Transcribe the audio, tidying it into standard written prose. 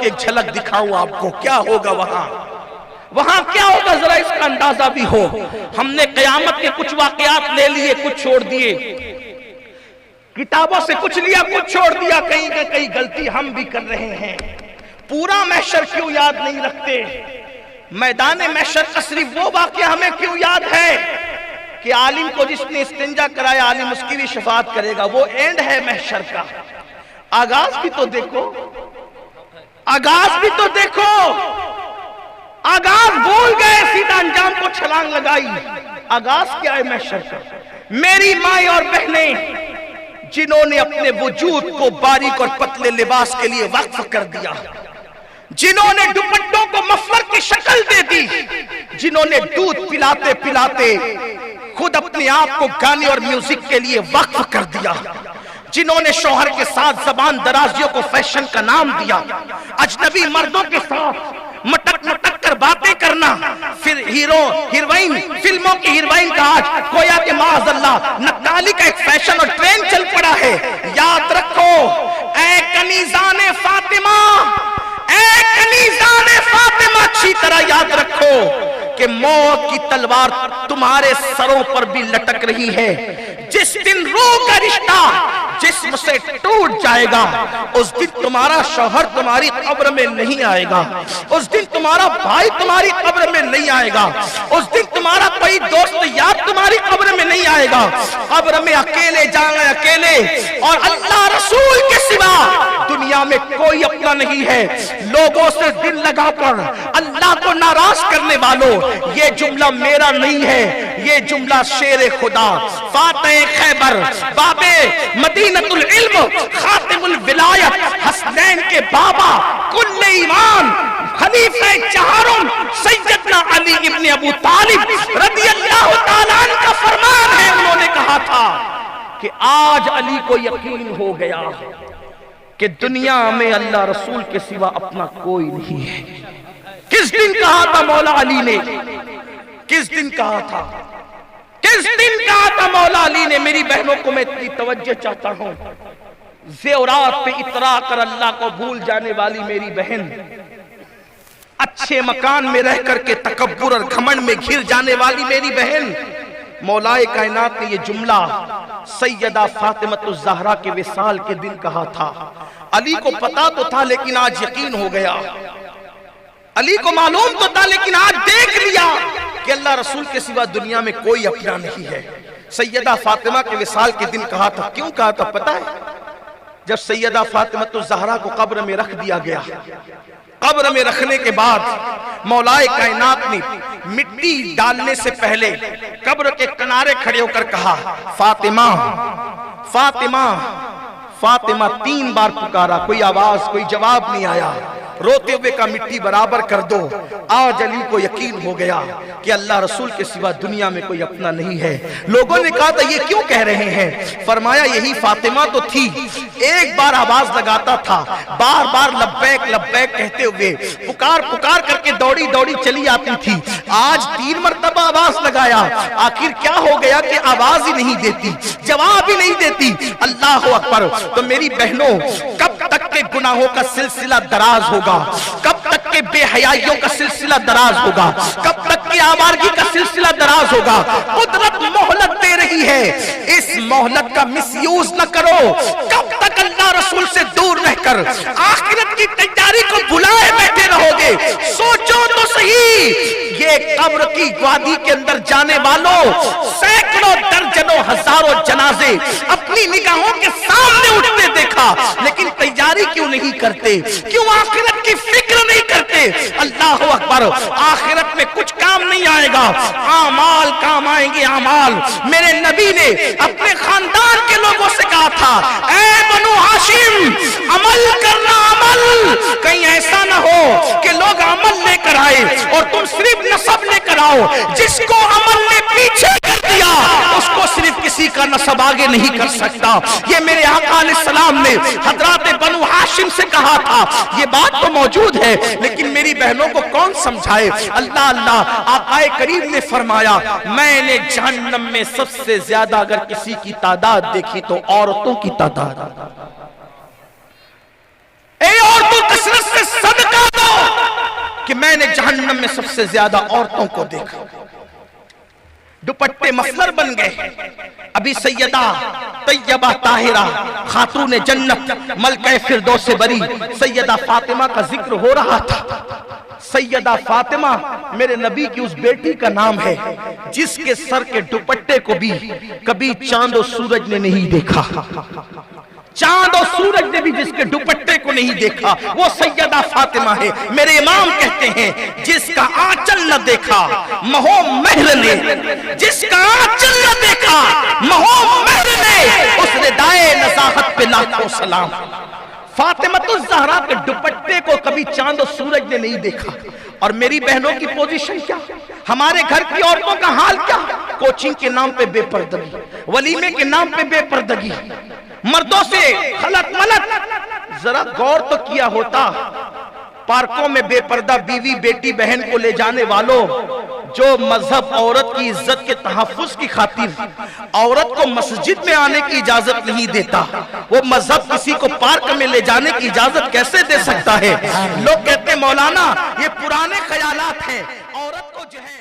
کی ایک جھلک دکھاؤں آپ کو کیا ہوگا وہاں کیا ہوگا، ذرا اس کا اندازہ بھی ہو۔ ہم نے قیامت کے کچھ واقعات لے لیے، کچھ چھوڑ دیے، کتابوں سے کچھ لیا کچھ چھوڑ دیا، کہیں نہ کہیں غلطی ہم بھی کر رہے ہیں۔ پورا محشر کیوں یاد نہیں رکھتے؟ میدان محشر کا صرف وہ واقعہ ہمیں کیوں یاد ہے کہ عالم کو جس نے استنجا کرایا عالم اس کی بھی شفاعت کرے گا، وہ اینڈ ہے محشر کا۔ آغاز بھی تو دیکھو، آغاز بھی تو دیکھو، آغاز بھول گئے، سیدھا انجام کو چھلانگ لگائی۔ آغاز کیا ہے محشر کا؟ میری مائیں اور بہنیں جنہوں نے اپنے وجود کو باریک اور پتلے لباس کے لیے وقف کر دیا، جنہوں نے دوپٹوں کو مفلر کی شکل دے دی، جنہوں نے دودھ پلاتے پلاتے خود اپنے آپ کو گانے اور میوزک کے لیے وقف کر دیا، جنہوں نے شوہر کے ساتھ زبان درازیوں کو فیشن کا نام دیا، اجنبی مردوں کے ساتھ مٹک مٹک کر باتیں کرنا، پھر ہیروئن فلموں کی ہیروئن کا آج گویا کہ معاذ اللہ نقالی کا ایک فیشن اور ٹرینڈ چل پڑا ہے۔ یاد رکھو اے کنیزان فاطمہ، اے کنیزان فاطمہ، اچھی طرح یاد رکھو کہ موت کی تلوار تمہارے سروں پر بھی لٹک رہی ہے۔ جس دن روح کا رشتہ جسم سے ٹوٹ جائے گا، اس دن تمہارا شوہر تمہاری قبر میں نہیں آئے گا، اس دن تمہارا بھائی تمہاری قبر میں نہیں آئے گا، اس دن تمہارا کوئی دوست یار تمہاری قبر میں نہیں آئے گا۔ قبر میں اکیلے جانا، اکیلے، اور اللہ رسول کے سوا دنیا میں کوئی اپنا نہیں ہے۔ لوگوں سے دل لگا کر اللہ کو ناراض کرنے والوں، یہ جملہ میرا نہیں ہے، یہ جملہ شیر خدا فاتح خیبر، باب مدینۃ العلم، خاتم الولایت، حسنین کے بابا، کل ایمان، خلیفہ چہارم، سیدنا علی ابن ابو طالب رضی اللہ تعالیٰ عنہ کا فرمان ہے۔ انہوں نے کہا تھا کہ آج علی کو یقین ہو گیا کہ دنیا میں اللہ رسول کے سوا اپنا کوئی نہیں ہے۔ کس دن کہا تھا مولا علی نے؟ کس دن کہا تھا؟ کس دن کہا تھا مولا علی نے؟ میری بہنوں کو میں اتنی توجہ چاہتا ہوں، زیورات پہ اترا کر اللہ کو بھول جانے والی میری بہن، اچھے مکان میں رہ کر کے تکبر اور گھمنڈ میں گھر جانے والی میری بہن، مولا کائنات نے یہ جملہ سیدہ فاطمہ الزہرا کے وصال کے دن کہا تھا۔ علی کو پتا تو تھا لیکن آج یقین ہو گیا، علی کو معلوم تو تھا لیکن آج دیکھ لیا کہ اللہ رسول کے سوا دنیا میں کوئی اپنا نہیں ہے۔ سیدہ فاطمہ کے وصال کے دن کہا تھا، کیوں کہا تھا پتہ ہے؟ جب سیدہ فاطمہ الزہرا کو قبر میں رکھ دیا گیا، قبر میں رکھنے کے بعد مولا کائنات نے مٹی ڈالنے سے پہلے قبر کے کنارے کھڑے ہو کر کہا، فاطمہ فاطمہ فاطمہ، 3 بار پکارا، کوئی آواز کوئی جواب نہیں آیا۔ روتے ہوئے کا مٹی برابر کر دو۔ آج علی کو یقین ہو گیا کہ اللہ رسول کے سوا دنیا میں کوئی اپنا نہیں ہے۔ لوگوں نے کہا تھا یہ کیوں کہہ رہے ہیں؟ فرمایا یہی فاطمہ تو تھی، ایک بار آواز لگاتا تھا، بار بار لبیک لبیک کہتے ہوئے پکار پکار کر کے دوڑی دوڑی چلی آتی تھی۔ آج 3 مرتبہ آواز لگایا، آخر کیا ہو گیا کہ آواز ہی نہیں دیتی، جواب ہی نہیں دیتی؟ اللہ اکبر۔ تو میری بہنوں، کب تک کے گناہوں کا سلسلہ دراز ہوگا؟ کب تک کے بے حیائیوں کا سلسلہ دراز ہوگا؟ کب تک کی آوارگی کا سلسلہ دراز ہوگا؟ قدرت مہلت دے رہی ہے، اس مہلت کا مس یوز نہ کرو۔ کب تک اللہ رسول سے دور رہ کر آخرت کی تیاری کو بلائے بیٹھے رہو گے؟ سوچو تو صحیح، یہ قبر کی وادی کے اندر جانے والوں سینکڑوں درجنوں ہزاروں جنازے اپنی نگاہوں کے سامنے اٹھتے دیکھا، لیکن تیاری کیوں نہیں کرتے؟ کیوں آخرت کی فکر نہیں کرتے؟ اللہ اکبر۔ آخرت میں کچھ کام نہیں آئے گا، اعمال کام آئیں گے، اعمال۔ میرے نبی نے اپنے خاندان کے لوگوں سے کہا تھا، اے بنو ہاشم، عمل کرنا، عمل، کہیں ایسا نہ ہو کہ لوگ عمل لے کر آئے اور تم صرف نسب لے کر آؤ۔ جس کو عمل نے پیچھے کر دیا اس کو صرف کسی کا نسب آگے نہیں کر سکتا۔ یہ میرے آقا علیہ السلام نے حضرات بنو ہاشم سے کہا تھا۔ یہ بات تو موجود ہے لیکن میری بہنوں کو کون سمجھائے؟ اللہ اللہ۔ آقا کریم نے فرمایا، میں نے جہنم میں سب سے زیادہ اگر کسی کی تعداد دیکھی تو عورتوں کی تعداد۔ اے عورتوں کثرت سے صدقہ کہ میں نے جہنم میں سب سے زیادہ عورتوں کو دیکھا، دوپٹے مفلر بن گئے۔ ابھی سیدہ طیبہ طاہرہ خاتون جنت ملکہ فردوس بری سیدہ فاطمہ کا ذکر ہو رہا تھا۔ سیدہ فاطمہ میرے نبی کی اس بیٹی کا نام ہے جس کے سر کے دوپٹے کو بھی کبھی چاند و سورج نے نہیں دیکھا، چاند و سورج نے بھی جس کے دوپٹے کو نہیں دیکھا، وہ سیدہ فاطمہ ہے۔ میرے امام کہتے ہیں جس کا آنچل نہ دیکھا مہو مہر نے، جس کا آنچل نہ دیکھا مہو مہر نے، اس نے دائے نزاہت پہ لاکھوں سلام۔ فاطمۃ الزہرا کے دوپٹے کو کبھی چاند و سورج نے نہیں دیکھا۔ اور میری بہنوں کی پوزیشن کیا، ہمارے گھر کی عورتوں کا حال کیا؟ کوچنگ کے نام پہ بے پردگی، ولیمے کے نام پہ بے پردگی، مردوں سے خلط ملط۔ ذرا غور تو کیا ہوتا، پارکوں میں بے پردہ بیوی بیٹی بہن کو لے جانے والوں، جو مذہب عورت کی عزت کے تحفظ کی خاطر عورت کو مسجد میں آنے کی اجازت نہیں دیتا، وہ مذہب کسی کو پارک میں لے جانے کی اجازت کیسے دے سکتا ہے؟ لوگ کہتے ہیں مولانا یہ پرانے خیالات ہیں، عورت کو جو ہے